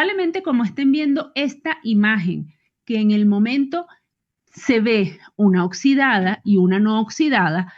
Probablemente como estén viendo esta imagen, que en el momento se ve una oxidada y una no oxidada,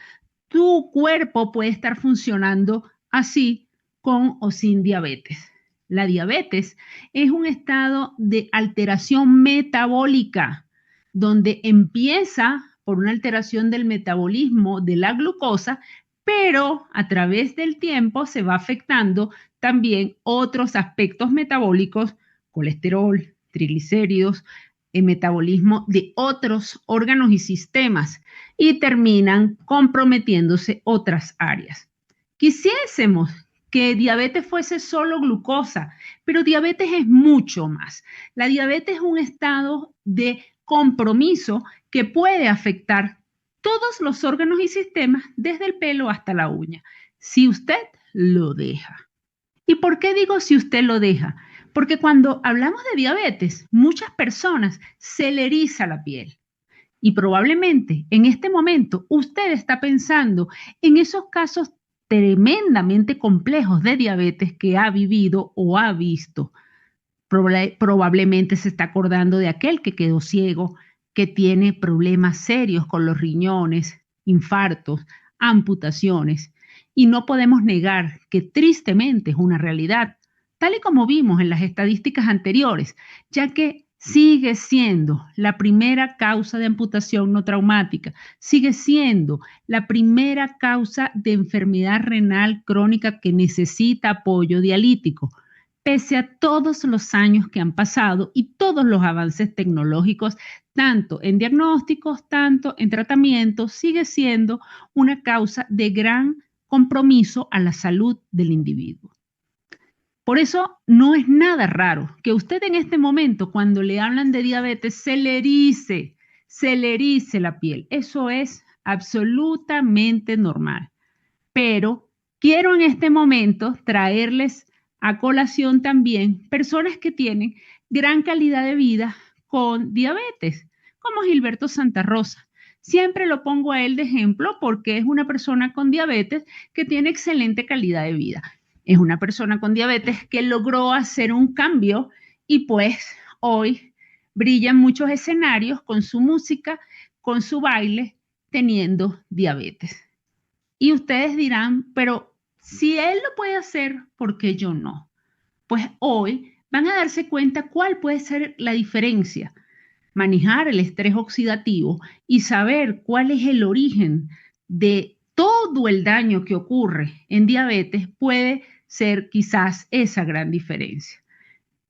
tu cuerpo puede estar funcionando así con o sin diabetes. La diabetes es un estado de alteración metabólica donde empieza por una alteración del metabolismo de la glucosa, pero a través del tiempo se va afectando también otros aspectos metabólicos, colesterol, triglicéridos, el metabolismo de otros órganos y sistemas y terminan comprometiéndose otras áreas. Quisiésemos que diabetes fuese solo glucosa, pero diabetes es mucho más. La diabetes es un estado de compromiso que puede afectar todos los órganos y sistemas, desde el pelo hasta la uña, si usted lo deja. ¿Y por qué digo si usted lo deja? Porque cuando hablamos de diabetes, muchas personas se le eriza la piel. Y probablemente en este momento usted está pensando en esos casos tremendamente complejos de diabetes que ha vivido o ha visto. Probablemente se está acordando de aquel que quedó ciego, que tiene problemas serios con los riñones, infartos, amputaciones. Y no podemos negar que tristemente es una realidad, tal y como vimos en las estadísticas anteriores, ya que sigue siendo la primera causa de amputación no traumática, sigue siendo la primera causa de enfermedad renal crónica que necesita apoyo dialítico, pese a todos los años que han pasado y todos los avances tecnológicos, tanto en diagnósticos, tanto en tratamientos, sigue siendo una causa de gran compromiso a la salud del individuo. Por eso no es nada raro que usted en este momento, cuando le hablan de diabetes, se le erice la piel. Eso es absolutamente normal. Pero quiero en este momento traerles a colación también personas que tienen gran calidad de vida con diabetes, como Gilberto Santa Rosa. Siempre lo pongo a él de ejemplo porque es una persona con diabetes que tiene excelente calidad de vida. Es una persona con diabetes que logró hacer un cambio y pues hoy brilla en muchos escenarios con su música, con su baile, teniendo diabetes. Y ustedes dirán, pero si él lo puede hacer, ¿por qué yo no? Pues hoy van a darse cuenta cuál puede ser la diferencia. Manejar el estrés oxidativo y saber cuál es el origen de todo el daño que ocurre en diabetes puede ser quizás esa gran diferencia.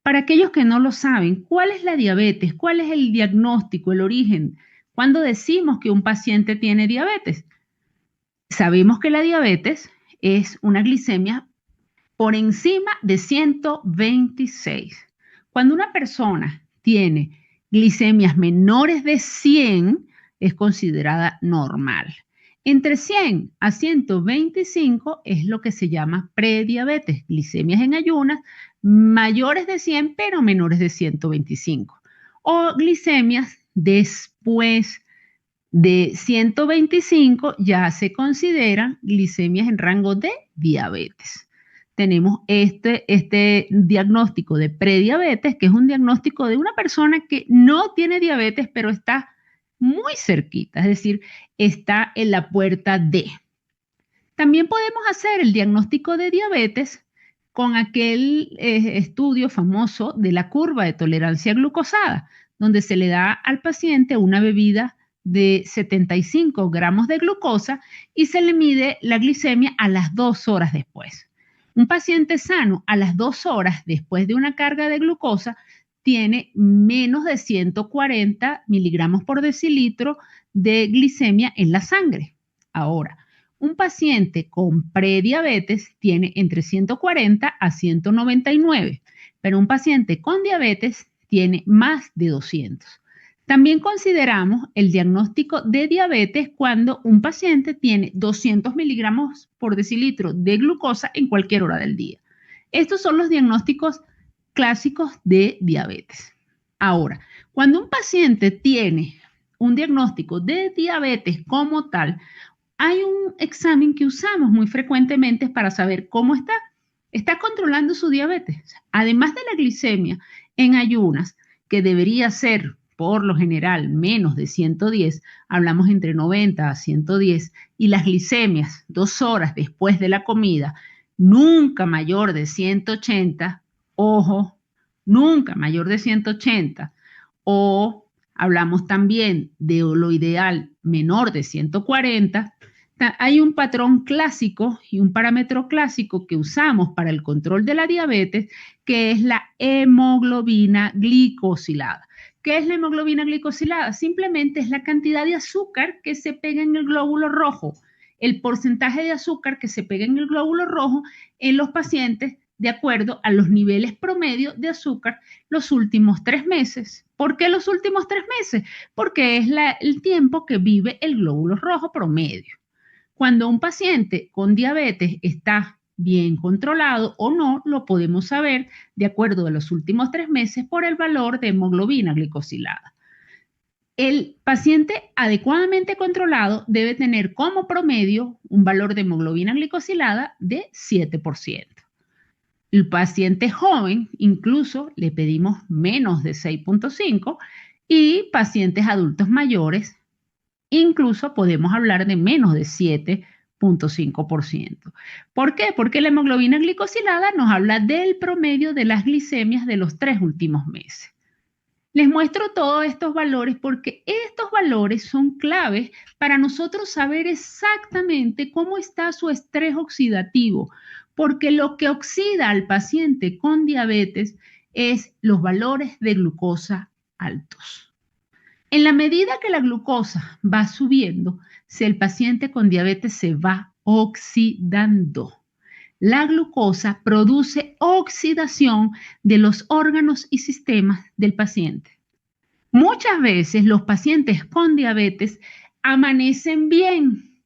Para aquellos que no lo saben, ¿cuál es la diabetes? ¿Cuál es el diagnóstico, el origen? ¿Cuándo decimos que un paciente tiene diabetes? Sabemos que la diabetes es una glicemia por encima de 126. Cuando una persona tiene glicemias menores de 100, es considerada normal. Entre 100 a 125 es lo que se llama prediabetes, glicemias en ayunas mayores de 100 pero menores de 125. O glicemias después de 125 ya se consideran glicemias en rango de diabetes. Tenemos este diagnóstico de prediabetes, que es un diagnóstico de una persona que no tiene diabetes, pero está muy cerquita, es decir, está en la puerta de. También podemos hacer el diagnóstico de diabetes con aquel estudio famoso de la curva de tolerancia glucosada, donde se le da al paciente una bebida de 75 gramos de glucosa y se le mide la glicemia a las 2 horas después. Un paciente sano a las 2 horas después de una carga de glucosa tiene menos de 140 miligramos por decilitro de glicemia en la sangre. Ahora, un paciente con prediabetes tiene entre 140 a 199, pero un paciente con diabetes tiene más de 200. También consideramos el diagnóstico de diabetes cuando un paciente tiene 200 miligramos por decilitro de glucosa en cualquier hora del día. Estos son los diagnósticos clásicos de diabetes. Ahora, cuando un paciente tiene un diagnóstico de diabetes como tal, hay un examen que usamos muy frecuentemente para saber cómo está. está controlando su diabetes. Además de la glicemia en ayunas, que debería ser por lo general menos de 110, hablamos entre 90 a 110, y las glicemias 2 horas después de la comida, nunca mayor de 180, ojo, nunca mayor de 180, o hablamos también de lo ideal menor de 140, hay un patrón clásico y un parámetro clásico que usamos para el control de la diabetes, que es la hemoglobina glicosilada. ¿Qué es la hemoglobina glicosilada? Simplemente es la cantidad de azúcar que se pega en el glóbulo rojo, el porcentaje de azúcar que se pega en el glóbulo rojo en los pacientes de acuerdo a los niveles promedio de azúcar los últimos 3 meses. ¿Por qué los últimos 3 meses? Porque es el tiempo que vive el glóbulo rojo promedio. Cuando un paciente con diabetes está bien controlado o no, lo podemos saber de acuerdo a los últimos 3 meses por el valor de hemoglobina glicosilada. El paciente adecuadamente controlado debe tener como promedio un valor de hemoglobina glicosilada de 7%. El paciente joven incluso le pedimos menos de 6.5 y pacientes adultos mayores incluso podemos hablar de menos de 7.5%. ¿Por qué? Porque la hemoglobina glicosilada nos habla del promedio de las glicemias de los 3 últimos meses. Les muestro todos estos valores porque estos valores son claves para nosotros saber exactamente cómo está su estrés oxidativo, porque lo que oxida al paciente con diabetes es los valores de glucosa altos. En la medida que la glucosa va subiendo, si el paciente con diabetes se va oxidando. La glucosa produce oxidación de los órganos y sistemas del paciente. Muchas veces los pacientes con diabetes amanecen bien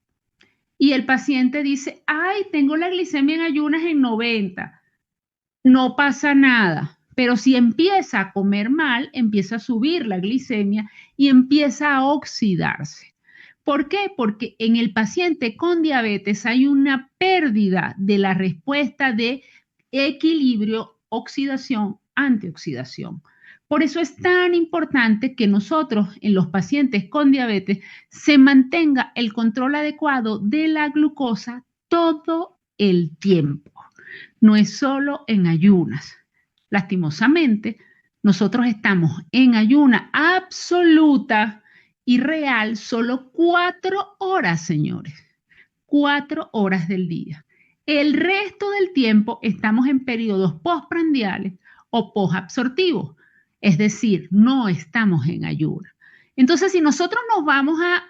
y el paciente dice, ay, tengo la glicemia en ayunas en 90, no pasa nada. Pero si empieza a comer mal, empieza a subir la glicemia y empieza a oxidarse. ¿Por qué? Porque en el paciente con diabetes hay una pérdida de la respuesta de equilibrio oxidación-antioxidación. Por eso es tan importante que nosotros en los pacientes con diabetes se mantenga el control adecuado de la glucosa todo el tiempo. No es solo en ayunas. Lastimosamente, nosotros estamos en ayuna absoluta y real solo 4 horas, señores. 4 horas del día. El resto del tiempo estamos en periodos postprandiales o posabsortivos, es decir, no estamos en ayuna. Entonces, si nosotros nos vamos a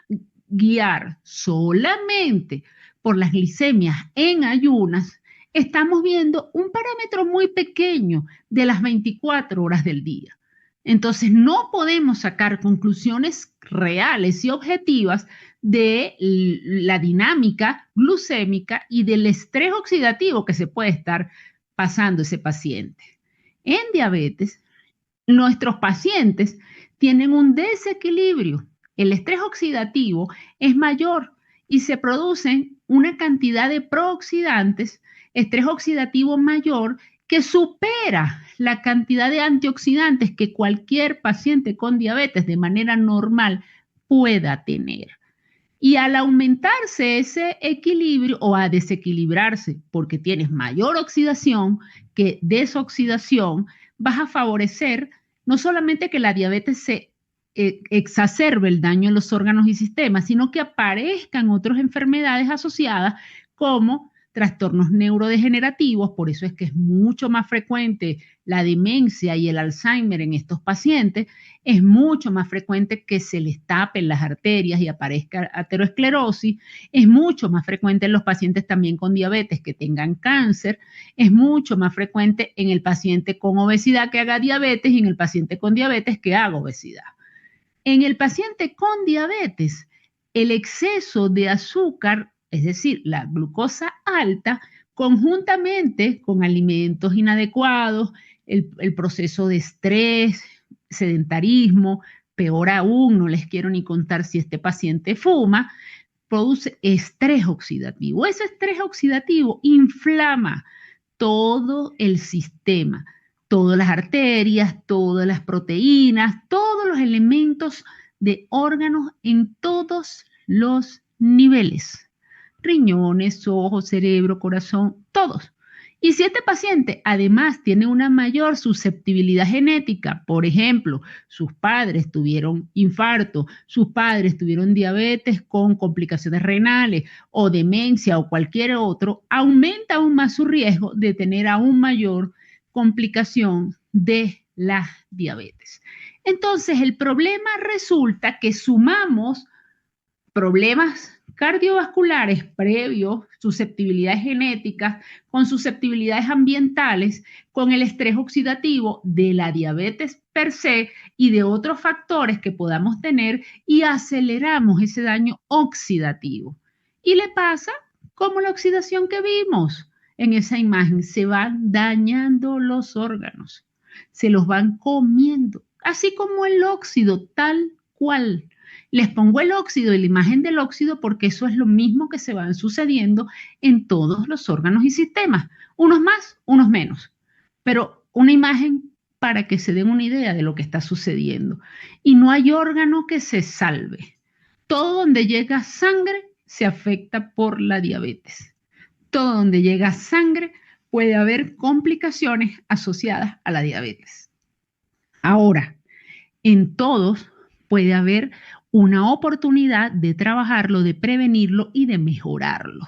guiar solamente por las glicemias en ayunas, estamos viendo un parámetro muy pequeño de las 24 horas del día. Entonces, no podemos sacar conclusiones reales y objetivas de la dinámica glucémica y del estrés oxidativo que se puede estar pasando ese paciente. En diabetes, nuestros pacientes tienen un desequilibrio. El estrés oxidativo es mayor y se producen una cantidad de prooxidantes, estrés oxidativo mayor, que supera la cantidad de antioxidantes que cualquier paciente con diabetes de manera normal pueda tener. Y al aumentarse ese equilibrio o a desequilibrarse porque tienes mayor oxidación que desoxidación, vas a favorecer no solamente que la diabetes se exacerbe el daño en los órganos y sistemas, sino que aparezcan otras enfermedades asociadas como trastornos neurodegenerativos. Por eso es que es mucho más frecuente la demencia y el Alzheimer en estos pacientes. Es mucho más frecuente que se les tapen las arterias y aparezca aterosclerosis. Es mucho más frecuente en los pacientes también con diabetes que tengan cáncer. Es mucho más frecuente en el paciente con obesidad que haga diabetes y en el paciente con diabetes que haga obesidad. En el paciente con diabetes, el exceso de azúcar, es decir, la glucosa alta, conjuntamente con alimentos inadecuados, el proceso de estrés, sedentarismo, peor aún, no les quiero ni contar si este paciente fuma, produce estrés oxidativo. Ese estrés oxidativo inflama todo el sistema, todas las arterias, todas las proteínas, todos los elementos de órganos en todos los niveles. Riñones, ojos, cerebro, corazón, todos. Y si este paciente además tiene una mayor susceptibilidad genética, por ejemplo, sus padres tuvieron infarto, sus padres tuvieron diabetes con complicaciones renales o demencia o cualquier otro, aumenta aún más su riesgo de tener aún mayor complicación de la diabetes. Entonces, el problema resulta que sumamos problemas cardiovasculares previos, susceptibilidades genéticas, con susceptibilidades ambientales, con el estrés oxidativo de la diabetes per se y de otros factores que podamos tener y aceleramos ese daño oxidativo. Y le pasa como la oxidación que vimos en esa imagen, se van dañando los órganos, se los van comiendo, así como el óxido, tal cual. Les pongo el óxido y la imagen del óxido porque eso es lo mismo que se van sucediendo en todos los órganos y sistemas, unos más, unos menos, pero una imagen para que se den una idea de lo que está sucediendo. Y no hay órgano que se salve. Todo donde llega sangre se afecta por la diabetes. Todo donde llega sangre puede haber complicaciones asociadas a la diabetes. Ahora, en todos puede haber una oportunidad de trabajarlo, de prevenirlo y de mejorarlo.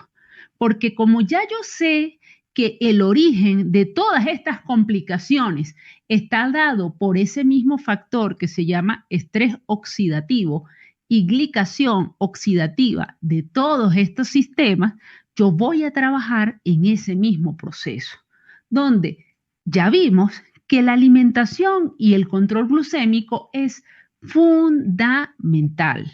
Porque como ya yo sé que el origen de todas estas complicaciones está dado por ese mismo factor que se llama estrés oxidativo y glicación oxidativa de todos estos sistemas, yo voy a trabajar en ese mismo proceso, donde ya vimos que la alimentación y el control glucémico es fundamental.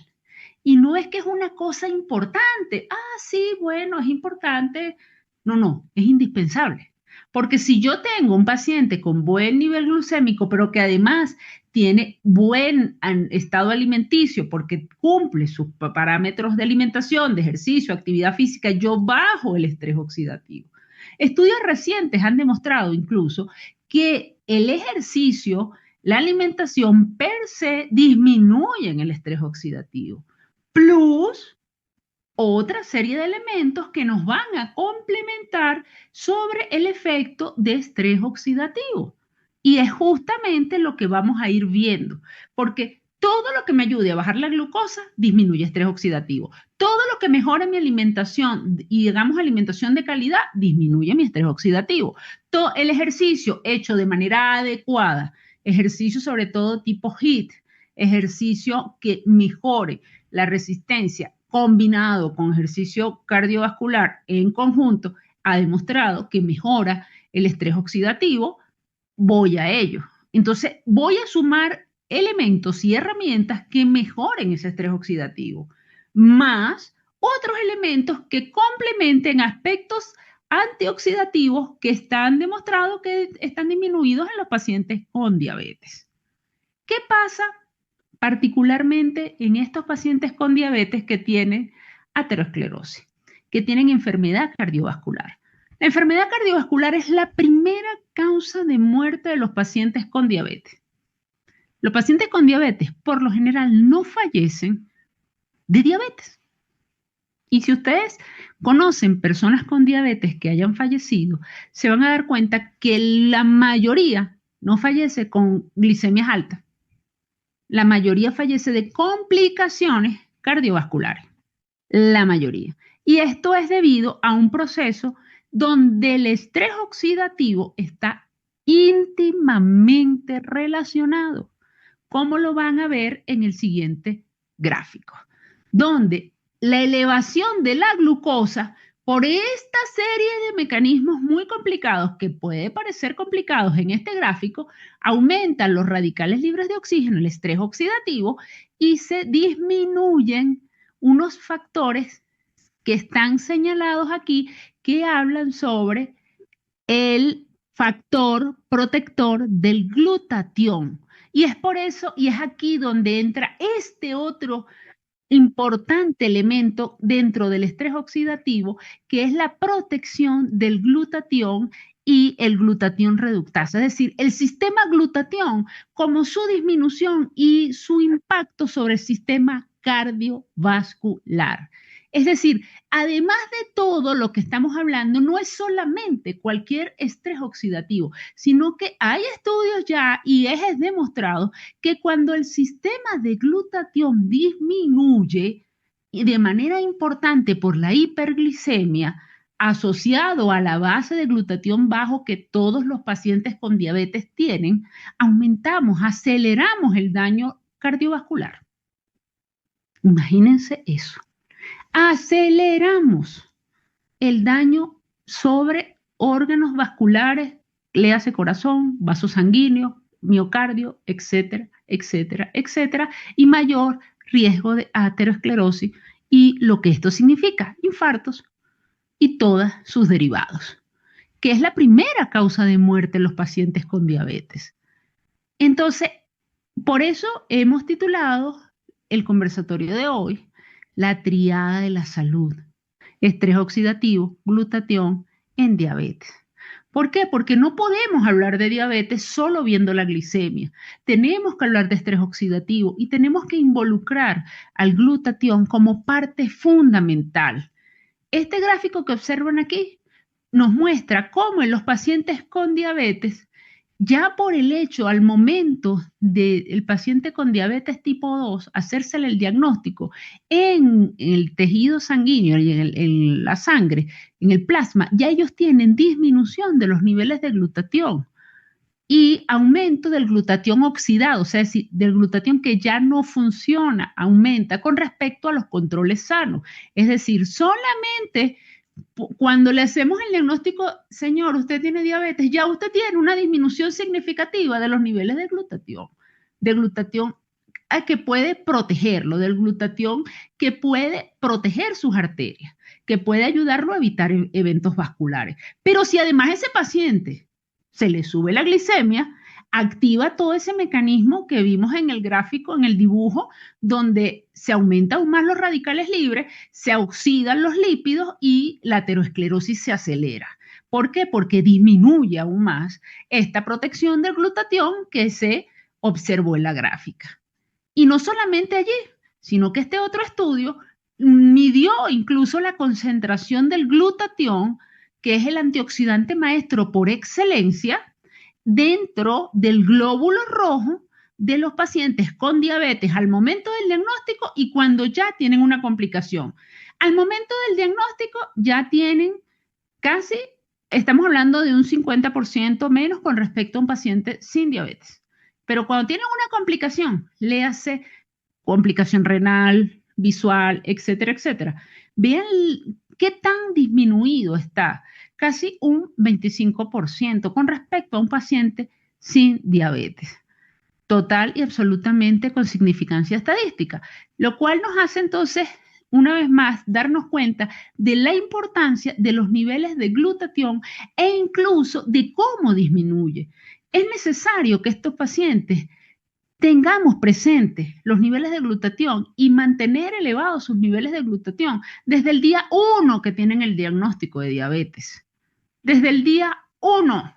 Y no es que es una cosa importante. Ah, sí, bueno, es importante. No, es indispensable. Porque si yo tengo un paciente con buen nivel glucémico, pero que además tiene buen estado alimenticio, porque cumple sus parámetros de alimentación, de ejercicio, actividad física, yo bajo el estrés oxidativo. Estudios recientes han demostrado incluso que el ejercicio, la alimentación per se disminuyen el estrés oxidativo, plus otra serie de elementos que nos van a complementar sobre el efecto de estrés oxidativo. Y es justamente lo que vamos a ir viendo, porque todo lo que me ayude a bajar la glucosa disminuye estrés oxidativo. Todo lo que mejore mi alimentación y digamos alimentación de calidad disminuye mi estrés oxidativo. Todo el ejercicio hecho de manera adecuada, ejercicio sobre todo tipo HIIT, ejercicio que mejore la resistencia combinado con ejercicio cardiovascular en conjunto, ha demostrado que mejora el estrés oxidativo, voy a ello. Entonces, voy a sumar elementos y herramientas que mejoren ese estrés oxidativo, más otros elementos que complementen aspectos antioxidativos que están demostrados que están disminuidos en los pacientes con diabetes. ¿Qué pasa particularmente en estos pacientes con diabetes que tienen aterosclerosis, que tienen enfermedad cardiovascular? La enfermedad cardiovascular es la primera causa de muerte de los pacientes con diabetes. Los pacientes con diabetes, por lo general, no fallecen de diabetes. Y si ustedes conocen personas con diabetes que hayan fallecido, se van a dar cuenta que la mayoría no fallece con glicemias altas. La mayoría fallece de complicaciones cardiovasculares. La mayoría. Y esto es debido a un proceso donde el estrés oxidativo está íntimamente relacionado, como lo van a ver en el siguiente gráfico, donde la elevación de la glucosa por esta serie de mecanismos muy complicados, que puede parecer complicados en este gráfico, aumentan los radicales libres de oxígeno, el estrés oxidativo, y se disminuyen unos factores que están señalados aquí que hablan sobre el factor protector del glutatión. Y es por eso, y es aquí donde entra este otro importante elemento dentro del estrés oxidativo, que es la protección del glutatión y el glutatión reductasa, es decir, el sistema glutatión como su disminución y su impacto sobre el sistema cardiovascular. Es decir, además de todo lo que estamos hablando, no es solamente cualquier estrés oxidativo, sino que hay estudios ya y es demostrado que cuando el sistema de glutatión disminuye y de manera importante por la hiperglicemia, asociado a la base de glutatión bajo que todos los pacientes con diabetes tienen, aumentamos, aceleramos el daño cardiovascular. Imagínense eso. Aceleramos el daño sobre órganos vasculares, léase corazón, vaso sanguíneo, miocardio, etcétera, etcétera, etcétera, y mayor riesgo de aterosclerosis y lo que esto significa, infartos y todos sus derivados, que es la primera causa de muerte en los pacientes con diabetes. Entonces, por eso hemos titulado el conversatorio de hoy la triada de la salud: estrés oxidativo, glutatión en diabetes. ¿Por qué? Porque no podemos hablar de diabetes solo viendo la glicemia. Tenemos que hablar de estrés oxidativo y tenemos que involucrar al glutatión como parte fundamental. Este gráfico que observan aquí nos muestra cómo en los pacientes con diabetes, ya por el hecho al momento del paciente con diabetes tipo 2, hacérsele el diagnóstico en el tejido sanguíneo y en la sangre, en el plasma, ya ellos tienen disminución de los niveles de glutatión y aumento del glutatión oxidado, o sea, es decir, del glutatión que ya no funciona, aumenta con respecto a los controles sanos. Es decir, solamente cuando le hacemos el diagnóstico, señor, usted tiene diabetes, ya usted tiene una disminución significativa de los niveles de glutatión que puede protegerlo, del glutatión que puede proteger sus arterias, que puede ayudarlo a evitar eventos vasculares. Pero si además ese paciente se le sube la glicemia, activa todo ese mecanismo que vimos en el gráfico, en el dibujo, donde se aumentan aún más los radicales libres, se oxidan los lípidos y la aterosclerosis se acelera. ¿Por qué? Porque disminuye aún más esta protección del glutatión que se observó en la gráfica. Y no solamente allí, sino que este otro estudio midió incluso la concentración del glutatión, que es el antioxidante maestro por excelencia, dentro del glóbulo rojo de los pacientes con diabetes al momento del diagnóstico y cuando ya tienen una complicación. Al momento del diagnóstico ya tienen casi, estamos hablando de un 50% menos con respecto a un paciente sin diabetes. Pero cuando tienen una complicación, léase complicación renal, visual, etcétera, etcétera, vean qué tan disminuido está, casi un 25% con respecto a un paciente sin diabetes. Total y absolutamente con significancia estadística, lo cual nos hace entonces, una vez más, darnos cuenta de la importancia de los niveles de glutatión e incluso de cómo disminuye. Es necesario que estos pacientes tengamos presentes los niveles de glutatión y mantener elevados sus niveles de glutatión desde el día 1 que tienen el diagnóstico de diabetes. Desde el día 1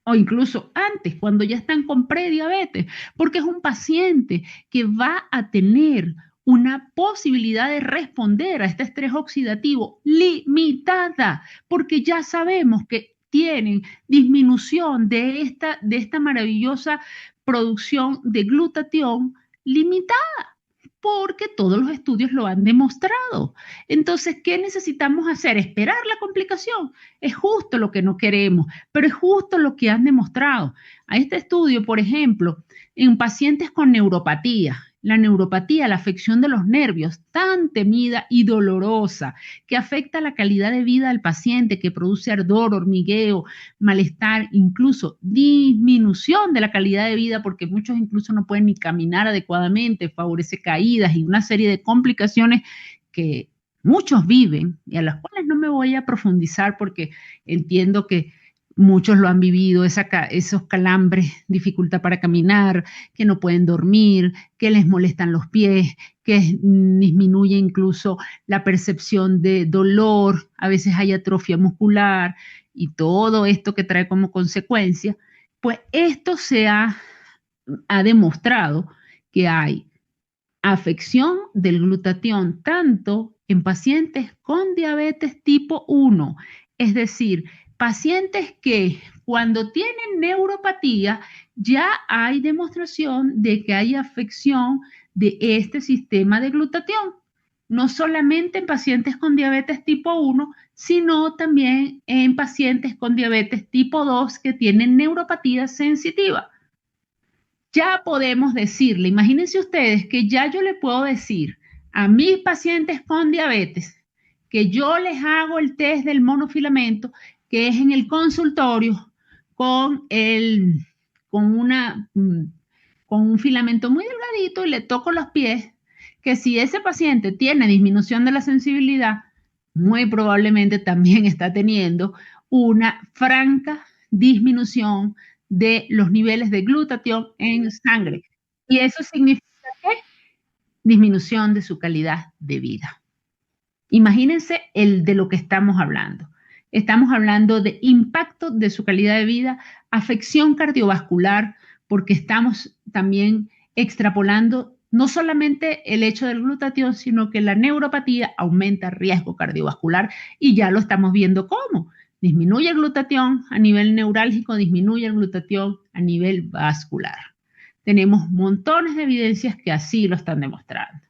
o incluso antes, cuando ya están con prediabetes, porque es un paciente que va a tener una posibilidad de responder a este estrés oxidativo limitada, porque ya sabemos que tienen disminución de esta maravillosa producción de glutatión limitada, porque todos los estudios lo han demostrado. Entonces, ¿qué necesitamos hacer? ¿Esperar la complicación? Es justo lo que no queremos, pero es justo lo que han demostrado. A este estudio, por ejemplo, en pacientes con neuropatía, la neuropatía, la afección de los nervios, tan temida y dolorosa, que afecta la calidad de vida del paciente, que produce ardor, hormigueo, malestar, incluso disminución de la calidad de vida, porque muchos incluso no pueden ni caminar adecuadamente, favorece caídas y una serie de complicaciones que muchos viven y a las cuales no me voy a profundizar porque entiendo que muchos lo han vivido, esos calambres, dificultad para caminar, que no pueden dormir, que les molestan los pies, que disminuye incluso la percepción de dolor, a veces hay atrofia muscular, y todo esto que trae como consecuencia, pues esto ha demostrado que hay afección del glutatión tanto en pacientes con diabetes tipo 1, es decir, pacientes que cuando tienen neuropatía ya hay demostración de que hay afección de este sistema de glutatión, no solamente en pacientes con diabetes tipo 1, sino también en pacientes con diabetes tipo 2 que tienen neuropatía sensitiva. Ya podemos decirle, imagínense ustedes que ya yo le puedo decir a mis pacientes con diabetes que yo les hago el test del monofilamento, que es en el consultorio con, con, con un filamento muy delgadito y le toco los pies, que si ese paciente tiene disminución de la sensibilidad, muy probablemente también está teniendo una franca disminución de los niveles de glutatión en sangre. Y eso significa que disminución de su calidad de vida. Imagínense de lo que estamos hablando. Estamos hablando de impacto de su calidad de vida, afección cardiovascular, porque estamos también extrapolando no solamente el hecho del glutatión, sino que la neuropatía aumenta riesgo cardiovascular y ya lo estamos viendo cómo. Disminuye el glutatión a nivel neurálgico, disminuye el glutatión a nivel vascular. Tenemos montones de evidencias que así lo están demostrando.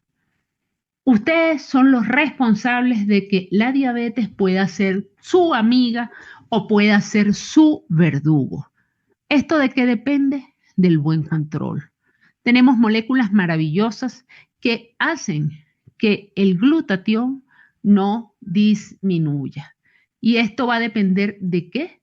Ustedes son los responsables de que la diabetes pueda ser su amiga o pueda ser su verdugo. ¿Esto de qué depende? Del buen control. Tenemos moléculas maravillosas que hacen que el glutatión no disminuya. ¿Y esto va a depender de qué?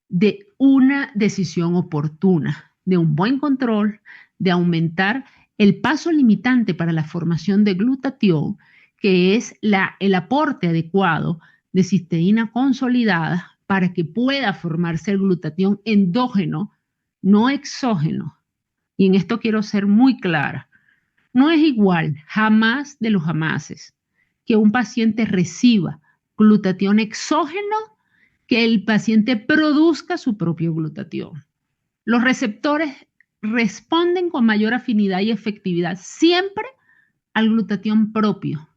De una decisión oportuna, de un buen control, de aumentar el paso limitante para la formación de glutatión, que es el aporte adecuado de cisteína consolidada para que pueda formarse el glutatión endógeno, no exógeno. Y en esto quiero ser muy clara. No es igual, jamás de los jamases, que un paciente reciba glutatión exógeno que el paciente produzca su propio glutatión. Los receptores responden con mayor afinidad y efectividad siempre al glutatión propio.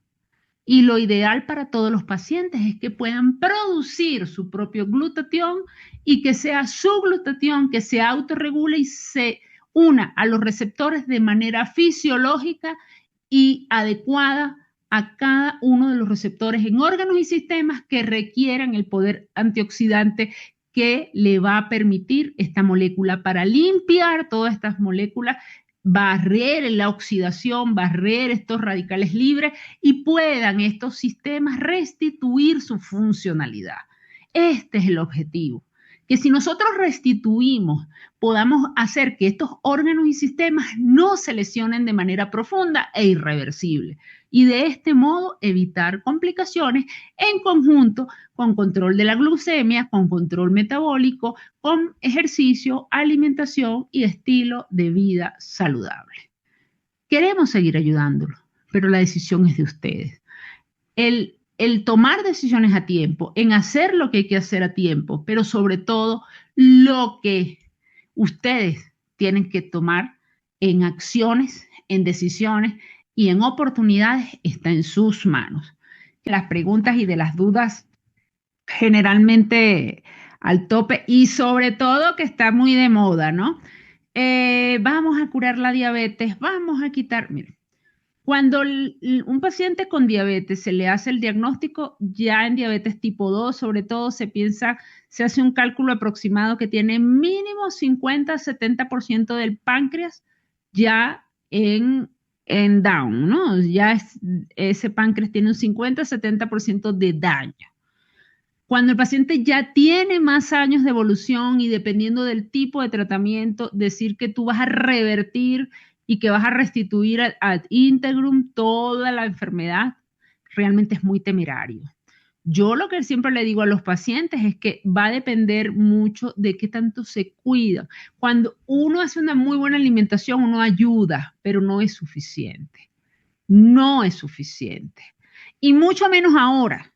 Y lo ideal para todos los pacientes es que puedan producir su propio glutatión y que sea su glutatión que se autorregule y se una a los receptores de manera fisiológica y adecuada a cada uno de los receptores en órganos y sistemas que requieran el poder antioxidante que le va a permitir esta molécula para limpiar todas estas moléculas, barrer la oxidación, barrer estos radicales libres y puedan estos sistemas restituir su funcionalidad. Este es el objetivo. Que si nosotros restituimos, podamos hacer que estos órganos y sistemas no se lesionen de manera profunda e irreversible. Y de este modo evitar complicaciones en conjunto con control de la glucemia, con control metabólico, con ejercicio, alimentación y estilo de vida saludable. Queremos seguir ayudándolo, pero la decisión es de ustedes. El tomar decisiones a tiempo, en hacer lo que hay que hacer a tiempo, pero sobre todo lo que ustedes tienen que tomar en acciones, en decisiones y en oportunidades está en sus manos. Las preguntas y de las dudas generalmente al tope y sobre todo que está muy de moda, ¿no? Vamos a curar la diabetes, vamos a quitar, miren. Cuando un paciente con diabetes se le hace el diagnóstico, ya en diabetes tipo 2, sobre todo se hace un cálculo aproximado que tiene mínimo 50-70% del páncreas ya en down, ¿no? Ya ese páncreas tiene un 50-70% de daño. Cuando el paciente ya tiene más años de evolución y dependiendo del tipo de tratamiento, decir que tú vas a revertir y que vas a restituir ad integrum toda la enfermedad, realmente es muy temerario. Yo lo que siempre le digo a los pacientes es que va a depender mucho de qué tanto se cuida. Cuando uno hace una muy buena alimentación, uno ayuda, pero no es suficiente. No es suficiente. Y mucho menos ahora,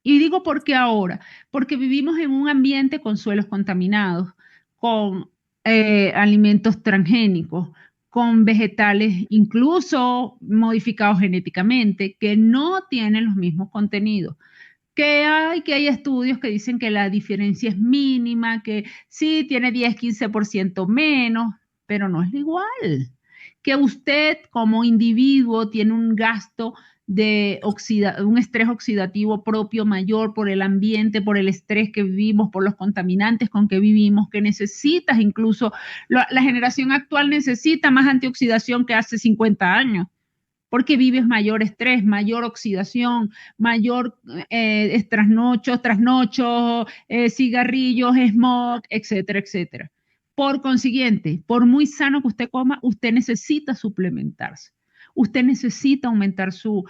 Y digo por qué ahora, porque vivimos en un ambiente con suelos contaminados, con alimentos transgénicos, con vegetales incluso modificados genéticamente, que no tienen los mismos contenidos. Que hay estudios que dicen que la diferencia es mínima, que sí tiene 10-15% menos, pero no es igual. Que usted como individuo tiene un gasto un estrés oxidativo propio mayor por el ambiente, por el estrés que vivimos, por los contaminantes con que vivimos, que necesitas incluso, la generación actual necesita más antioxidación que hace 50 años porque vives mayor estrés, mayor oxidación, mayor trasnochos, cigarrillos, smog, etcétera, etcétera. Por consiguiente, por muy sano que usted coma, usted necesita suplementarse. Usted necesita aumentar su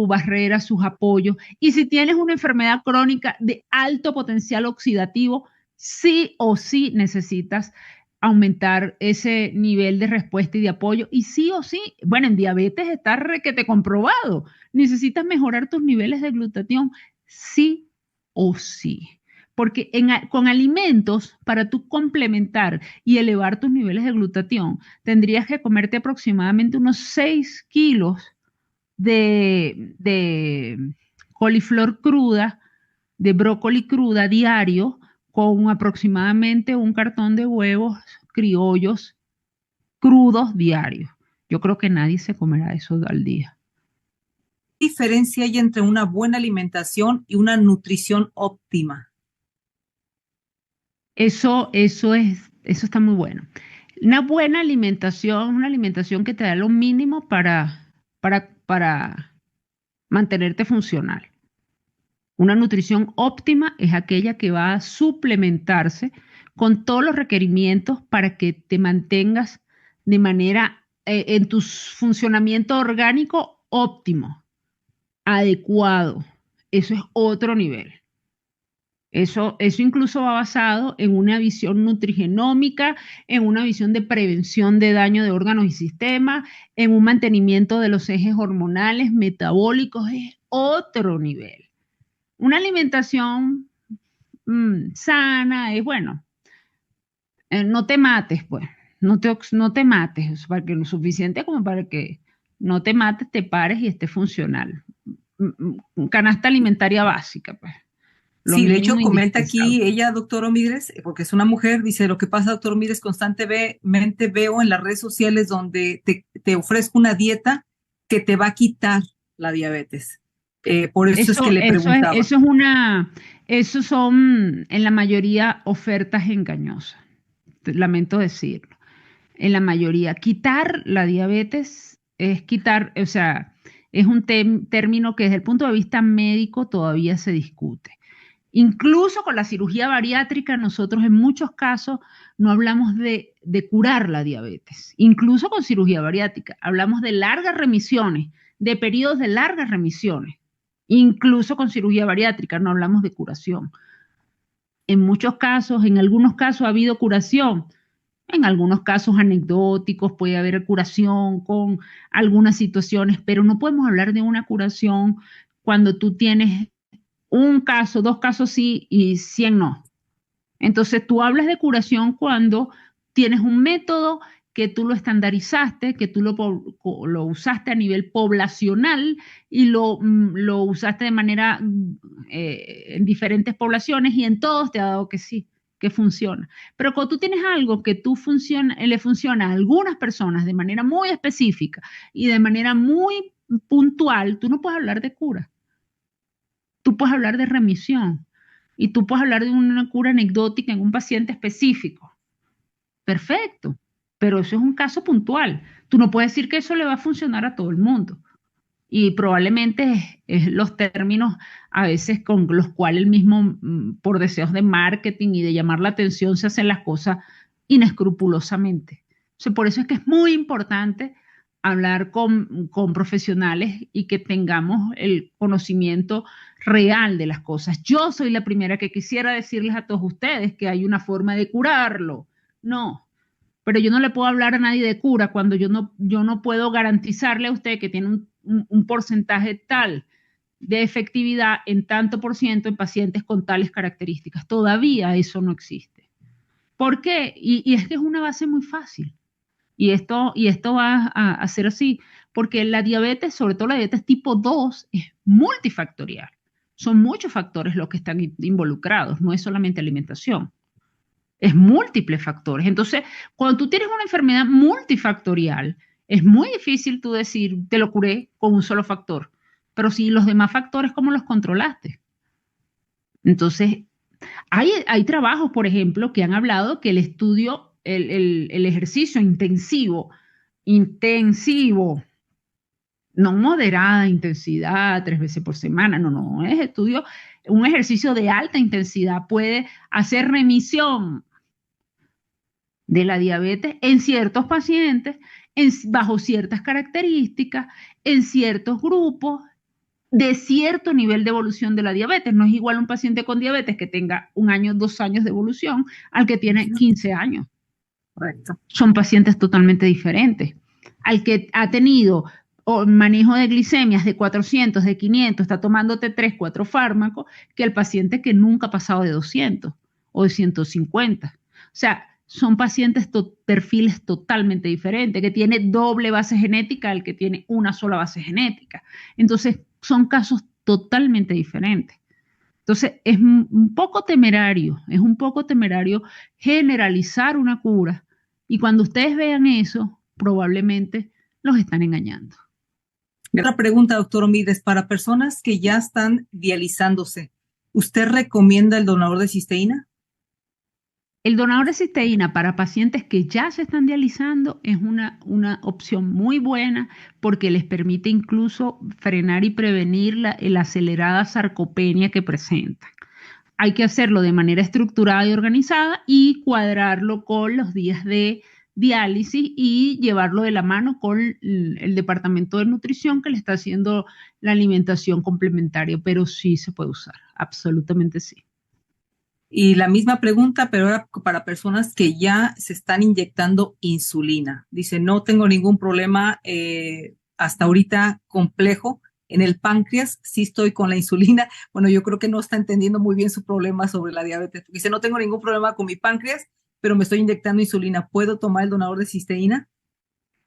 barrera, sus apoyos. Y si tienes una enfermedad crónica de alto potencial oxidativo, sí o sí necesitas aumentar ese nivel de respuesta y de apoyo. Y sí o sí, bueno, en diabetes está requete comprobado. Necesitas mejorar tus niveles de glutatión, sí o sí. Porque con alimentos, para tú complementar y elevar tus niveles de glutatión, tendrías que comerte aproximadamente unos 6 kilos de coliflor cruda, de brócoli cruda diario, con aproximadamente un cartón de huevos criollos crudos diarios. Yo creo que nadie se comerá eso al día. ¿Qué diferencia hay entre una buena alimentación y una nutrición óptima? Eso está muy bueno. Una buena alimentación, una alimentación que te da lo mínimo para mantenerte funcional. Una nutrición óptima es aquella que va a suplementarse con todos los requerimientos para que te mantengas de manera en tu funcionamiento orgánico óptimo, adecuado. Eso es otro nivel. Eso incluso va basado en una visión nutrigenómica, en una visión de prevención de daño de órganos y sistemas, en un mantenimiento de los ejes hormonales, metabólicos, es otro nivel. Una alimentación sana es bueno, no te mates, pues, no te mates, o sea, para que lo suficiente como para que no te mates, te pares y estés funcional. Canasta alimentaria básica, pues, lo Sí, de hecho mínimo comenta indispensable. aquí ella, doctor Omidres, porque es una mujer, dice, lo que pasa, doctor Omidres, constantemente veo en las redes sociales donde te ofrezco una dieta que te va a quitar la diabetes. Por eso es que le preguntaba. Eso son en la mayoría ofertas engañosas, lamento decirlo. En la mayoría, quitar la diabetes es quitar, o sea, es un término que desde el punto de vista médico todavía se discute. Incluso con la cirugía bariátrica, nosotros en muchos casos no hablamos de curar la diabetes. Incluso con cirugía bariátrica, hablamos de largas remisiones, de periodos de largas remisiones. Incluso con cirugía bariátrica no hablamos de curación. En muchos casos, en algunos casos ha habido curación. En algunos casos anecdóticos puede haber curación con algunas situaciones, pero no podemos hablar de una curación cuando tú tienes un caso, dos casos sí y 100 no. Entonces tú hablas de curación cuando tienes un método que tú lo estandarizaste, que tú lo usaste a nivel poblacional y lo usaste de manera en diferentes poblaciones y en todos te ha dado que sí, que funciona. Pero cuando tú tienes algo que le funciona a algunas personas de manera muy específica y de manera muy puntual, tú no puedes hablar de cura. Tú puedes hablar de remisión y tú puedes hablar de una cura anecdótica en un paciente específico. Perfecto, pero eso es un caso puntual. Tú no puedes decir que eso le va a funcionar a todo el mundo. Y probablemente es los términos a veces con los cuales el mismo, por deseos de marketing y de llamar la atención, se hacen las cosas inescrupulosamente. O sea, por eso es que es muy importante hablar con profesionales y que tengamos el conocimiento real de las cosas. Yo soy la primera que quisiera decirles a todos ustedes que hay una forma de curarlo. No, pero yo no le puedo hablar a nadie de cura cuando yo no puedo garantizarle a usted que tiene un porcentaje tal de efectividad en tanto por ciento en pacientes con tales características. Todavía eso no existe. ¿Por qué? Y es que es una base muy fácil. Y esto va a ser así, porque la diabetes, sobre todo la diabetes tipo 2, es multifactorial. Son muchos factores los que están involucrados, no es solamente alimentación, es múltiples factores. Entonces, cuando tú tienes una enfermedad multifactorial, es muy difícil tú decir, te lo curé con un solo factor, pero si los demás factores, ¿cómo los controlaste? Entonces, hay trabajos, por ejemplo, que han hablado que el estudio, el ejercicio intensivo, no moderada intensidad, 3 veces por semana, no, es estudio, un ejercicio de alta intensidad puede hacer remisión de la diabetes en ciertos pacientes, bajo ciertas características, en ciertos grupos, de cierto nivel de evolución de la diabetes. No es igual un paciente con diabetes que tenga 1 año, 2 años de evolución al que tiene 15 años. Correcto. Son pacientes totalmente diferentes. Al que ha tenido manejo de glicemias de 400, de 500, está tomándote 3, 4 fármacos, que el paciente que nunca ha pasado de 200 o de 150. O sea, son pacientes, perfiles totalmente diferentes, que tiene doble base genética al que tiene una sola base genética. Entonces, son casos totalmente diferentes. Entonces, es un poco temerario generalizar una cura. Y cuando ustedes vean eso, probablemente los están engañando. Otra pregunta, doctor Omides, para personas que ya están dializándose, ¿usted recomienda el donador de cisteína? El donador de cisteína para pacientes que ya se están dializando es una opción muy buena porque les permite incluso frenar y prevenir la acelerada sarcopenia que presentan. Hay que hacerlo de manera estructurada y organizada y cuadrarlo con los días de diálisis y llevarlo de la mano con el departamento de nutrición que le está haciendo la alimentación complementaria, pero sí se puede usar, absolutamente sí. Y la misma pregunta, pero ahora para personas que ya se están inyectando insulina. Dice, no tengo ningún problema hasta ahorita complejo en el páncreas, sí estoy con la insulina. Bueno, yo creo que no está entendiendo muy bien su problema sobre la diabetes. Dice, no tengo ningún problema con mi páncreas, pero me estoy inyectando insulina. ¿Puedo tomar el donador de cisteína?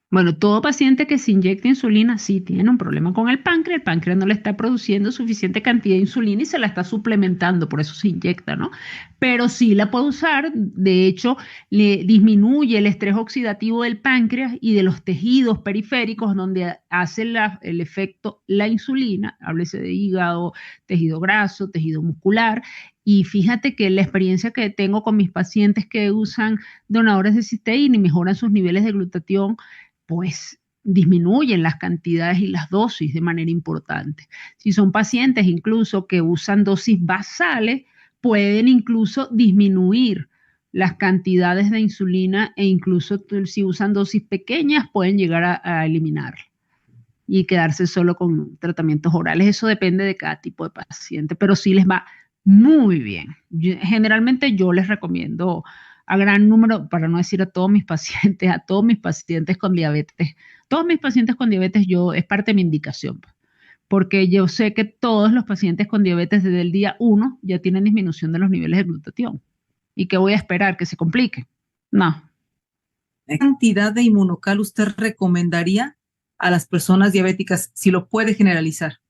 Bueno, todo paciente que se inyecta insulina sí tiene un problema con el páncreas no le está produciendo suficiente cantidad de insulina y se la está suplementando, por eso se inyecta, ¿no? Pero sí la puede usar, de hecho, le disminuye el estrés oxidativo del páncreas y de los tejidos periféricos donde hace el efecto la insulina, háblese de hígado, tejido graso, tejido muscular. Y fíjate que la experiencia que tengo con mis pacientes que usan donadores de cisteína y mejoran sus niveles de glutatión, pues disminuyen las cantidades y las dosis de manera importante. Si son pacientes incluso que usan dosis basales, pueden incluso disminuir las cantidades de insulina e incluso si usan dosis pequeñas pueden llegar a eliminarla y quedarse solo con tratamientos orales. Eso depende de cada tipo de paciente, pero sí les va muy bien. Generalmente yo les recomiendo a gran número, para no decir a todos mis pacientes con diabetes. Todos mis pacientes con diabetes es parte de mi indicación, porque yo sé que todos los pacientes con diabetes desde el día 1 ya tienen disminución de los niveles de glutatión. ¿Y qué voy a esperar? ¿Que se complique? No. ¿Qué cantidad de inmunocal usted recomendaría a las personas diabéticas, si lo puede generalizar?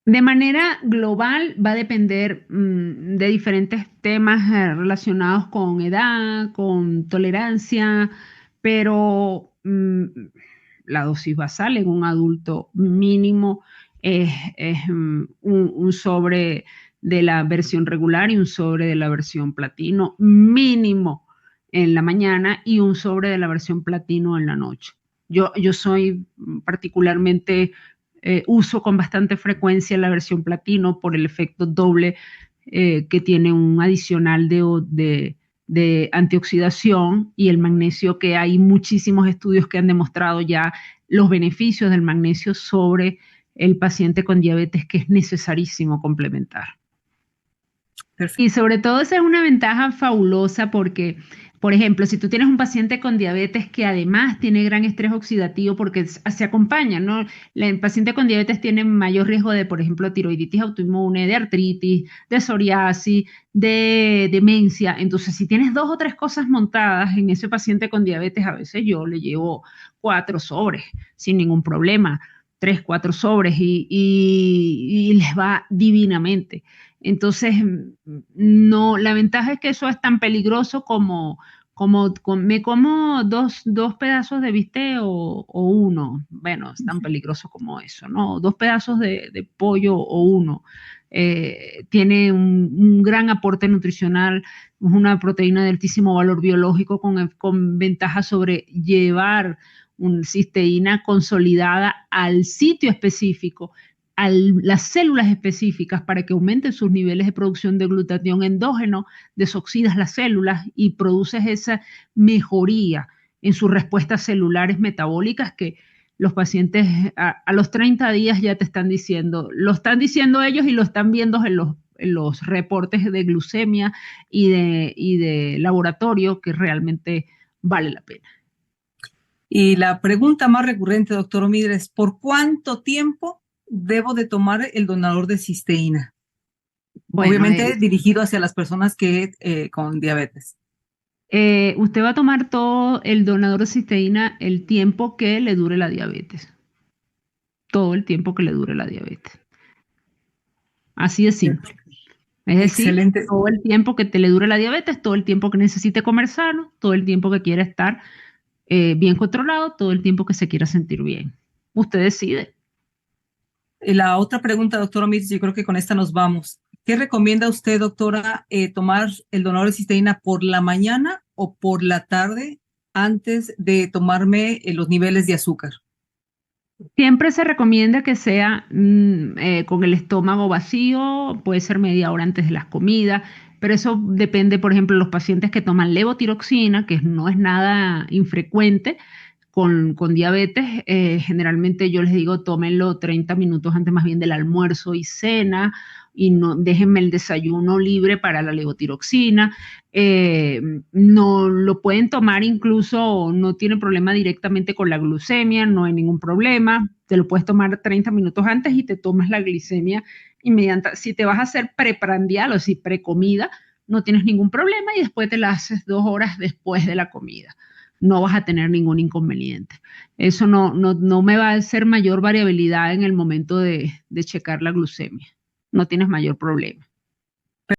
De manera global va a depender de diferentes temas relacionados con edad, con tolerancia, pero la dosis basal en un adulto mínimo es un sobre de la versión regular y un sobre de la versión platino mínimo en la mañana y un sobre de la versión platino en la noche. Yo soy particularmente uso con bastante frecuencia la versión platino por el efecto doble que tiene un adicional de antioxidación y el magnesio, que hay muchísimos estudios que han demostrado ya los beneficios del magnesio sobre el paciente con diabetes, que es necesarísimo complementar. Perfecto. Y sobre todo esa es una ventaja fabulosa porque Por ejemplo, si tú tienes un paciente con diabetes que además tiene gran estrés oxidativo porque se acompaña, ¿no? El paciente con diabetes tiene mayor riesgo de, por ejemplo, tiroiditis autoinmune, de artritis, de psoriasis, de demencia. Entonces, si tienes dos o tres cosas montadas en ese paciente con diabetes, a veces yo le llevo 4 sobres sin ningún problema, 3, 4 sobres y les va divinamente. Entonces, no, la ventaja es que eso es tan peligroso me como dos pedazos de bistec o uno. Bueno, es tan peligroso como eso, ¿no? 2 pedazos de pollo o uno. Tiene un gran aporte nutricional, es una proteína de altísimo valor biológico con ventaja sobre llevar una cisteína consolidada al sitio específico, a las células específicas para que aumenten sus niveles de producción de glutatión endógeno, desoxidas las células y produces esa mejoría en sus respuestas celulares metabólicas que los pacientes a los 30 días ya te están diciendo, lo están diciendo ellos y lo están viendo en los reportes de glucemia y de laboratorio que realmente vale la pena. Y la pregunta más recurrente, doctor Omid, es ¿por cuánto tiempo debo de tomar el donador de cisteína? Bueno, Obviamente dirigido hacia las personas que con diabetes. Usted va a tomar todo el donador de cisteína el tiempo que le dure la diabetes. Todo el tiempo que le dure la diabetes. Así de simple. Es decir, Excelente. todo el tiempo que te le dure la diabetes, todo el tiempo que necesite comer sano, todo el tiempo que quiera estar bien controlado, todo el tiempo que se quiera sentir bien. Usted decide. La otra pregunta, doctor Omid, yo creo que con esta nos vamos. ¿Qué recomienda usted, doctora, tomar el donador de cisteína por la mañana o por la tarde antes de tomarme los niveles de azúcar? Siempre se recomienda que sea con el estómago vacío, puede ser media hora antes de las comidas, pero eso depende, por ejemplo, de los pacientes que toman levotiroxina, que no es nada infrecuente con diabetes. Generalmente yo les digo, tómenlo 30 minutos antes más bien del almuerzo y cena, y no déjenme el desayuno libre para la levotiroxina. No lo pueden tomar incluso, no tiene problema directamente con la glucemia, no hay ningún problema. Te lo puedes tomar 30 minutos antes y te tomas la glicemia inmediata. Si te vas a hacer preprandial o si precomida, no tienes ningún problema y después te la haces 2 horas después de la comida. No vas a tener ningún inconveniente. Eso no me va a hacer mayor variabilidad en el momento de checar la glucemia. No tienes mayor problema.